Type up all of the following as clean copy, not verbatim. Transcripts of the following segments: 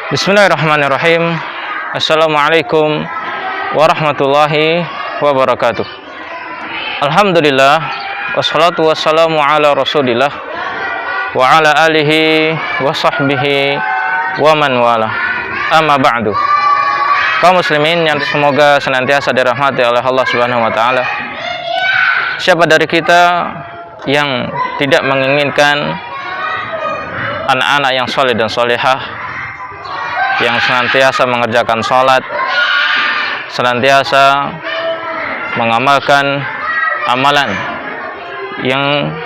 Bismillahirrahmanirrahim. Assalamualaikum warahmatullahi wabarakatuh. Alhamdulillah, wassalatu wassalamu ala rasulillah wa ala alihi wa sahbihi wa man wala. Amma ba'du. Kaum muslimin yang semoga senantiasa dirahmati oleh Allah Subhanahu wa taala. Siapa dari kita yang tidak menginginkan anak-anak yang soleh dan solehah, yang senantiasa mengerjakan sholat, senantiasa mengamalkan amalan yang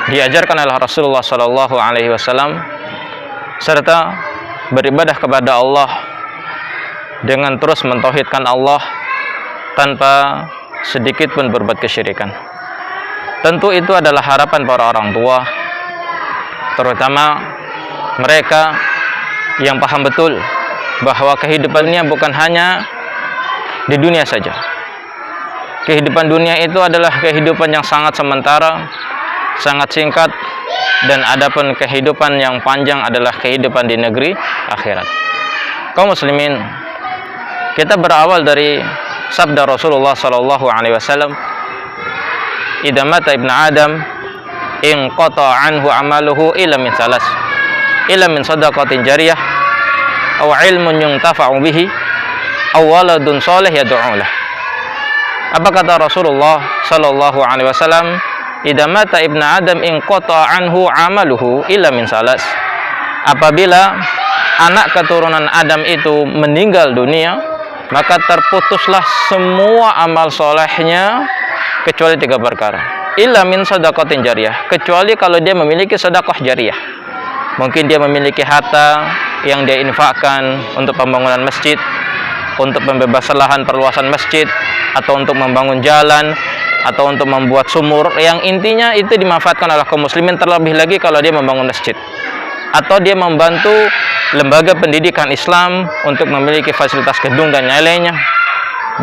diajarkan oleh Rasulullah SAW, serta beribadah kepada Allah dengan terus mentauhidkan Allah tanpa sedikit pun berbuat kesyirikan. Tentu itu adalah harapan para orang tua, terutama mereka yang paham betul bahwa kehidupannya bukan hanya di dunia saja. Kehidupan dunia itu adalah kehidupan yang sangat sementara, sangat singkat, dan adapun kehidupan yang panjang adalah kehidupan di negeri akhirat. Kaum muslimin, kita berawal dari sabda Rasulullah SAW, "Idza mata ibnu Adam, inqata anhu amaluhu illa min salas, illa min sadaqatin jariyah, aw ilmun yuntafa'u bihi, aw waladun salih yad'u lah." Apa kata Rasulullah sallallahu alaihi wasallam? "Idza mata ibnu Adam inqata anhu amaluhu illa min salas." Apabila anak keturunan Adam itu meninggal dunia, maka terputuslah semua amal solehnya kecuali 3 perkara. Illa min sadaqatin jariyah, kecuali kalau dia memiliki sedekah jariyah. Mungkin dia memiliki harta yang dia infakkan untuk pembangunan masjid, untuk pembebasan lahan perluasan masjid, atau untuk membangun jalan, atau untuk membuat sumur, yang intinya itu dimanfaatkan oleh kaum muslimin. Terlebih lagi kalau dia membangun masjid, atau dia membantu lembaga pendidikan Islam untuk memiliki fasilitas gedung dan lainnya,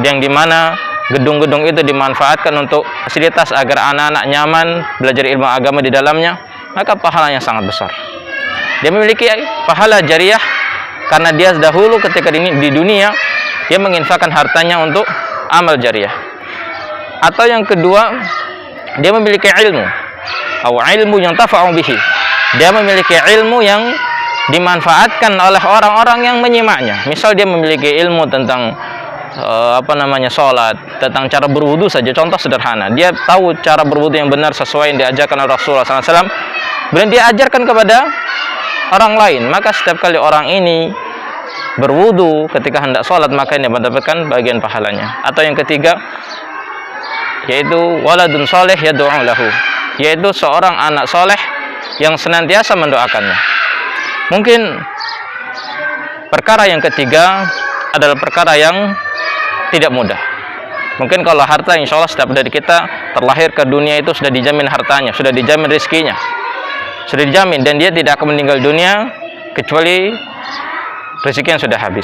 yang dimana gedung-gedung itu dimanfaatkan untuk fasilitas agar anak-anak nyaman belajar ilmu agama di dalamnya, maka pahalanya sangat besar. Dia memiliki pahala jariyah karena dia dahulu ketika di dunia dia menginfakkan hartanya untuk amal jariyah. Atau yang kedua, dia memiliki ilmu, atau ilmu yang tafa'u bihi. Dia memiliki ilmu yang dimanfaatkan oleh orang-orang yang menyimaknya. Misal dia memiliki ilmu tentang sholat, tentang cara berwudu saja, contoh sederhana. Dia tahu cara berwudu yang benar sesuai yang diajarkan oleh Rasulullah SAW, dan dia ajarkan kepada orang lain. Maka setiap kali orang ini berwudu ketika hendak sholat, maka dia mendapatkan bagian pahalanya. Atau yang ketiga, yaitu waladun soleh yad'u lahu, yaitu seorang anak soleh yang senantiasa mendoakannya. Mungkin perkara yang ketiga adalah perkara yang tidak mudah. Mungkin kalau harta, insya Allah setiap dari kita terlahir ke dunia itu sudah dijamin hartanya, sudah dijamin rezekinya, sudah dijamin, dan dia tidak akan meninggal dunia kecuali rezeki yang sudah habis.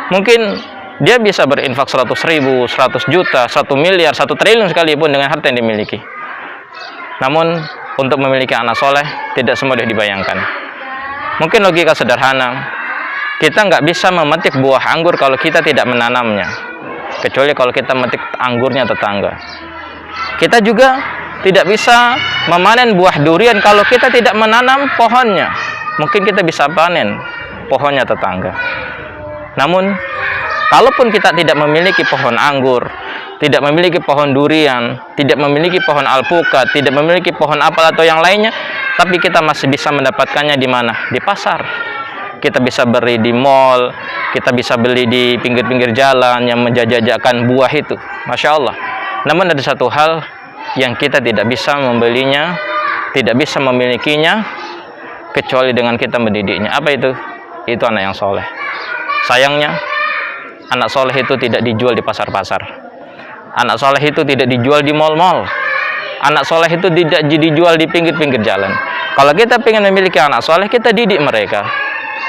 Mungkin dia bisa berinfak 100.000, 100 juta, 1 miliar, 1 triliun sekalipun dengan harta yang dimiliki. Namun untuk memiliki anak soleh tidak semudah dibayangkan. Mungkin logika sederhana, kita nggak bisa memetik buah anggur kalau kita tidak menanamnya, kecuali kalau kita memetik anggurnya tetangga. Kita juga tidak bisa memanen buah durian kalau kita tidak menanam pohonnya. Mungkin kita bisa panen pohonnya tetangga. Namun, kalaupun kita tidak memiliki pohon anggur, tidak memiliki pohon durian, tidak memiliki pohon alpukat, tidak memiliki pohon apel atau yang lainnya, tapi kita masih bisa mendapatkannya di mana? Di pasar. Kita bisa beli di mall, kita bisa beli di pinggir-pinggir jalan yang menjajakan buah itu. Masya Allah. Namun ada satu hal yang kita tidak bisa membelinya, tidak bisa memilikinya, kecuali dengan kita mendidiknya. Apa itu? Itu anak yang soleh. Sayangnya, anak soleh itu tidak dijual di pasar-pasar. Anak soleh itu tidak dijual di mal-mal. Anak soleh itu tidak dijual di pinggir-pinggir jalan. Kalau kita ingin memiliki anak soleh, kita didik mereka,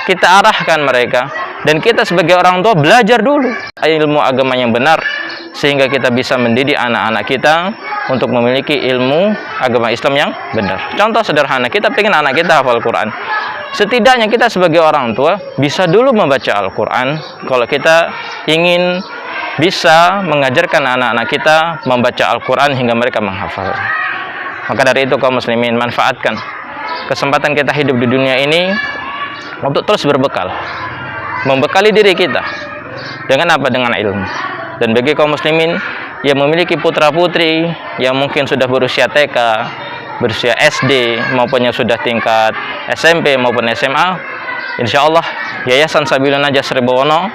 kita arahkan mereka, dan kita sebagai orang tua belajar dulu ilmu agama yang benar, sehingga kita bisa mendidik anak-anak kita untuk memiliki ilmu agama Islam yang benar. Contoh sederhana, kita pengen anak kita hafal Quran. Setidaknya kita sebagai orang tua bisa dulu membaca Al-Quran kalau kita ingin bisa mengajarkan anak-anak kita membaca Al-Quran hingga mereka menghafal. Maka dari itu kaum muslimin, manfaatkan kesempatan kita hidup di dunia ini untuk terus berbekal, membekali diri kita dengan apa? Dengan ilmu. Dan bagi kaum muslimin yang memiliki putra-putri yang mungkin sudah berusia TK, berusia SD, maupun yang sudah tingkat SMP maupun SMA, insya Allah Yayasan Sabilun Najah Sribawono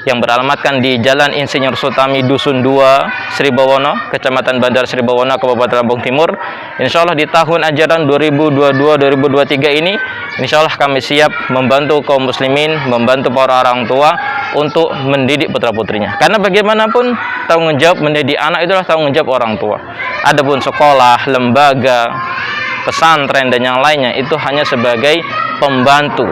yang beralamatkan di Jalan Insinyur Sutami Dusun 2 Sribawono, Kecamatan Bandar Sribawono, Kabupaten Lampung Timur, insya Allah di tahun ajaran 2022-2023 ini, insya Allah kami siap membantu kaum muslimin, membantu para orang tua untuk mendidik putra-putrinya. Karena bagaimanapun tanggung jawab mendidik anak itulah tanggung jawab orang tua. Adapun sekolah, lembaga, pesantren dan yang lainnya itu hanya sebagai pembantu,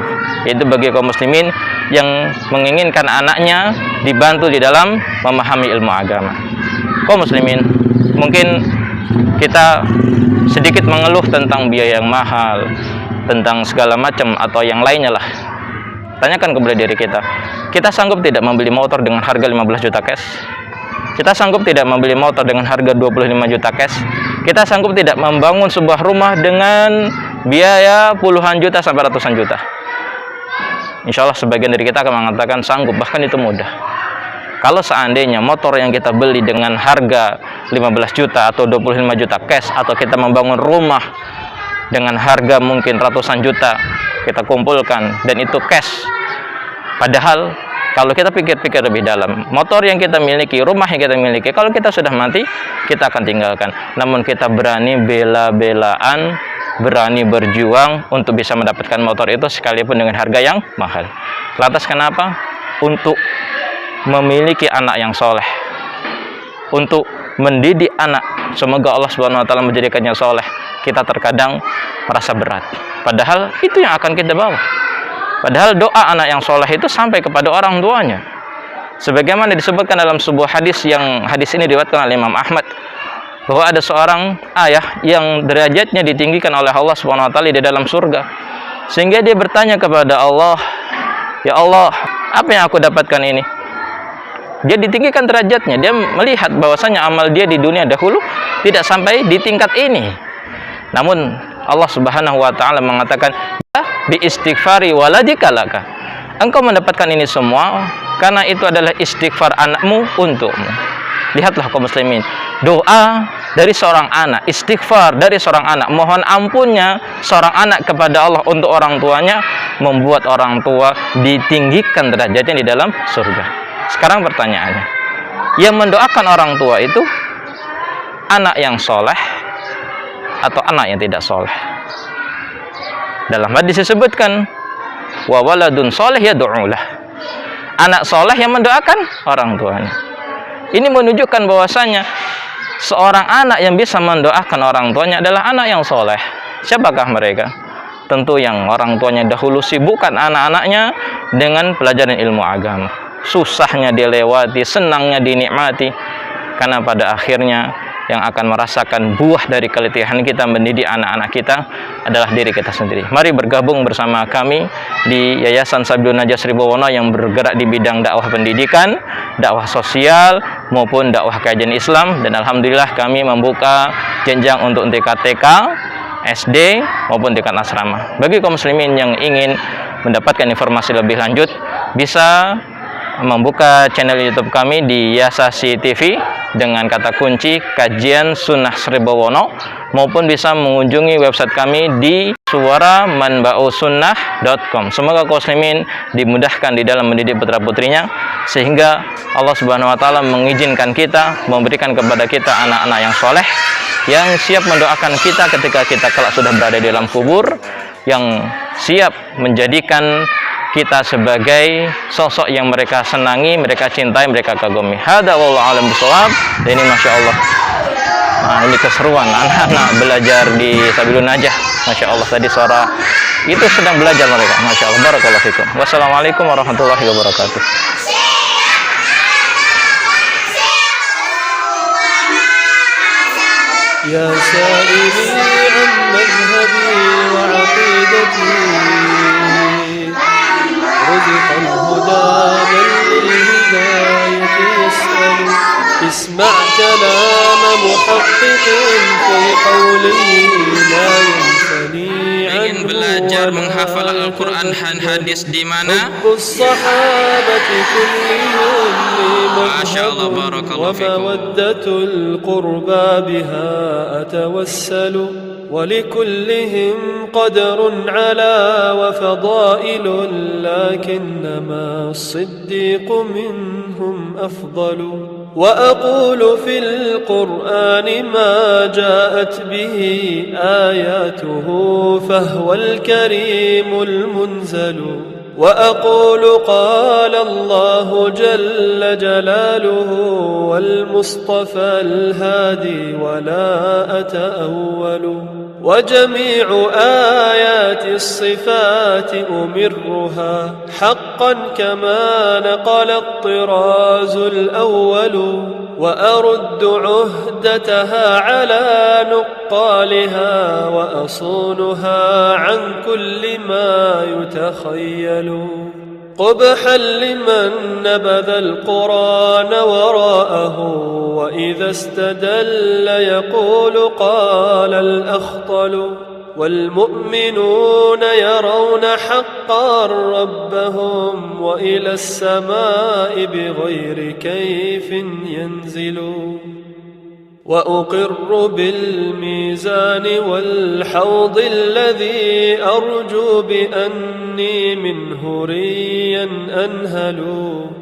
yaitu bagi kaum muslimin yang menginginkan anaknya dibantu di dalam memahami ilmu agama. Kaum muslimin, mungkin kita sedikit mengeluh tentang biaya yang mahal, tentang segala macam atau yang lainnya lah. Tanyakan kepada diri kita, kita sanggup tidak membeli motor dengan harga 15 juta cash? Kita sanggup tidak membeli motor dengan harga 25 juta cash? Kita sanggup tidak membangun sebuah rumah dengan biaya puluhan juta sampai ratusan juta? Insya Allah sebagian dari kita akan mengatakan sanggup, bahkan itu mudah. Kalau seandainya motor yang kita beli dengan harga 15 juta atau 25 juta cash, atau kita membangun rumah dengan harga mungkin ratusan juta kita kumpulkan dan itu cash, padahal kalau kita pikir-pikir lebih dalam, motor yang kita miliki, rumah yang kita miliki, kalau kita sudah mati, kita akan tinggalkan. Namun kita berani bela-belaan, berani berjuang untuk bisa mendapatkan motor itu sekalipun dengan harga yang mahal. Lantas kenapa? Untuk memiliki anak yang soleh, untuk mendidik anak, semoga Allah Subhanahu Wa Taala menjadikannya soleh, kita terkadang merasa berat. Padahal itu yang akan kita bawa. Padahal doa anak yang soleh itu sampai kepada orang tuanya. Sebagaimana disebutkan dalam sebuah hadis, yang hadis ini diriwayatkan oleh Imam Ahmad, bahwa ada seorang ayah yang derajatnya ditinggikan oleh Allah Subhanahu Wa Taala di dalam surga, sehingga dia bertanya kepada Allah, ya Allah, apa yang aku dapatkan ini? Dia ditinggikan derajatnya, dia melihat bahwasanya amal dia di dunia dahulu tidak sampai di tingkat ini. Namun Allah Subhanahu Wa Taala mengatakan, bi istighfari waladika laka. Engkau mendapatkan ini semua karena itu adalah istighfar anakmu untukmu. Lihatlah kaum muslimin, doa dari seorang anak, istighfar dari seorang anak, mohon ampunnya seorang anak kepada Allah untuk orang tuanya, membuat orang tua ditinggikan derajatnya di dalam surga. Sekarang pertanyaannya, yang mendoakan orang tua itu anak yang soleh atau anak yang tidak soleh? Dalam hadis disebutkan, wa waladun soleh yad'ulah, anak soleh yang mendoakan orang tuanya. Ini menunjukkan bahwasanya seorang anak yang bisa mendoakan orang tuanya adalah anak yang soleh. Siapakah mereka? Tentu yang orang tuanya dahulu sibukkan anak-anaknya dengan pelajaran ilmu agama. Susahnya dilewati, senangnya dinikmati, karena pada akhirnya yang akan merasakan buah dari keletihan kita mendidik anak-anak kita adalah diri kita sendiri. Mari bergabung bersama kami di Yayasan Sabilun Najah Sribawono yang bergerak di bidang dakwah pendidikan, dakwah sosial maupun dakwah kajian Islam, dan alhamdulillah kami membuka jenjang untuk tingkat TK, SD maupun tingkat asrama. Bagi kaum muslimin yang ingin mendapatkan informasi lebih lanjut, bisa membuka channel YouTube kami di Yasasi TV dengan kata kunci Kajian Sunnah Sribawono, maupun bisa mengunjungi website kami di suaramanbausunnah.com. Semoga kaum muslimin dimudahkan di dalam mendidik putra-putrinya, sehingga Allah Subhanahu Wa Taala mengizinkan kita, memberikan kepada kita anak-anak yang soleh, yang siap mendoakan kita ketika kita kelak sudah berada di dalam kubur, yang siap menjadikan kita sebagai sosok yang mereka senangi, mereka cintai, mereka kagumi. Hada wallahu a'lam bishawab. Ini masya Allah. Nah, ini keseruan anak-anak belajar di Sabilun Najah. Masya Allah, tadi suara itu sedang belajar mereka. Masya Allah. Barakallahu fikum. Wassalamualaikum warahmatullahi wabarakatuh. يا سائلي عن مذهبي وعقيدتي رزق الهدى من للهداية يسأل اسمع كلام محقق في قوله لا ينثني ingin belajar menghafal Al-Quran dan hadis di mana? الصحابة كلهم Masya Allah, barakallahu fikum. ومودة القربى بها أتوسل ولكلهم قدر على وفضائل لكنما الصديق منهم أفضل وأقول في القرآن ما جاءت به آياته فهو الكريم المنزل وأقول قال الله جل جلاله والمصطفى الهادي ولا أتأول وجميع آيات الصفات أمرها حقا كما نقل الطراز الأول وأرد عهدتها على نقالها وأصونها عن كل ما يتخيل قبحا لمن نبذ القرآن وراءه وإذا استدل يقول قال الأخطل والمؤمنون يرون حقا ربهم وإلى السماء بغير كيف ينزلون وأقر بالميزان والحوض الذي أرجو بأني منه ريا أنهل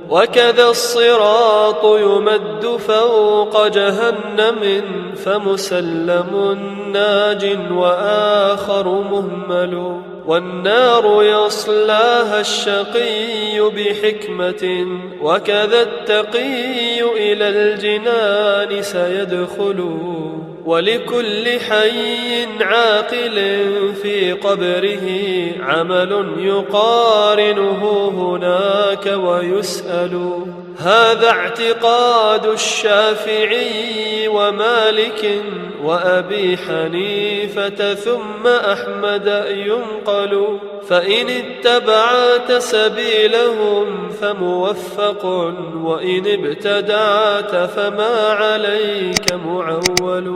وكذا الصراط يمد فوق جهنم فمسلم ناج وآخر مهمل والنار يصلاها الشقي بحكمة وكذا التقي إلى الجنان سيدخل ولكل حي عاقل في قبره عمل يقارنه هناك ويسأل هذا اعتقاد الشافعي ومالك وأبي حنيفة ثم أحمد ينقل فإن اتبعت سبيلهم فموفق وإن ابتدعت فما عليك معول